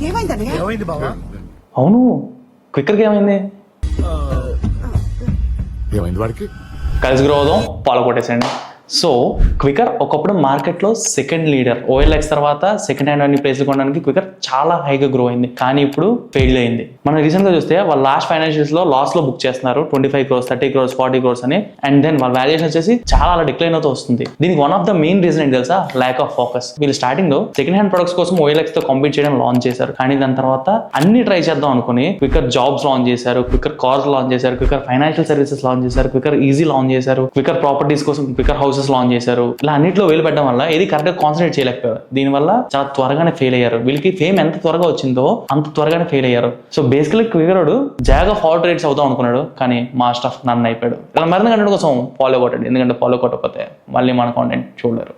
ఏమైంది బావా? అవును, క్విక్కర్కి ఏమైంది? ఏమైంది వాడికి? కలిసి గ్రోవదాం, పాలు కొట్టేసండి. సో క్వికర్ ఒకప్పుడు మార్కెట్లో సెకండ్ లీడర్. OLX తర్వాత సెకండ్ హ్యాండ్ అన్ని ప్లేస్లు కొనడానికి క్వికర్ చాలా హైగా గ్రో అయింది. కానీ ఇప్పుడు ఫెయిల్ అయింది. మనం రీసెంట్ గా చూస్తే వాళ్ళు లాస్ట్ ఫైనాన్షియల్స్ లో లాస్ లో బుక్ చేస్తున్నారు 25 crores, 30 crores, 40 crores అని. అండ్ దెన్ వాళ్ళ వాల్యుయేషన్ వచ్చేసి చాలా అలా డిక్లైన్ అవుతూ వస్తుంది. దీనికి one of the main reason ఏంటి తెలుసా? Lack of focus. వీళ్ళు స్టార్టింగ్ లో సెకండ్ హ్యాండ్ ప్రొడక్ట్స్ కోసం OLX తో కాంపీట్ చేయడం లాంచ్ చేశారు. కానీ దాని తర్వాత అన్ని ట్రై చేద్దాం అనుకుని క్వికర్ జాబ్స్ లాంచ్ చేశారు, క్వికర్ కార్స్ లాంచ్ చేశారు, క్వికర్ ఫైనాన్షియల్ సర్వీసెస్ లాంచ్ చేశారు, క్వికర్ ఈజీ లాంచ్ చేశారు, క్వికర్ ప్రాపర్టీస్ కోసం క్వికర్ హౌసెస్ లాంచ్ చేశారు. ఇలా అన్నిట్లో వేలు పెట్టడం వల్ల ఏది కరెక్ట్ గా కాన్సన్ట్రేట్ చేయలేకపోయారు. దీనివల్ల చాలా త్వరగానే ఫెయిల్ అయ్యారు. వీళ్ళకి ఫేమ్ ఎంత త్వరగా వచ్చిందో అంత త్వరగానే ఫెయిల్ అయ్యారు. సో బేసికలీ క్వికరుడు జాగ్ ఆఫ్ ఆల్ ట్రేడ్స్ అవుతాం అనుకున్నాడు, కానీ మాస్టర్ ఆఫ్ నన్ అయిపోయాడు. ఇలా మరిన్ని కంటెంట్ కోసం ఫాలో కొట్టండి, ఎందుకంటే ఫాలో కొట్టకపోతే మళ్ళీ మన కాంటెంట్ చూడలేరు.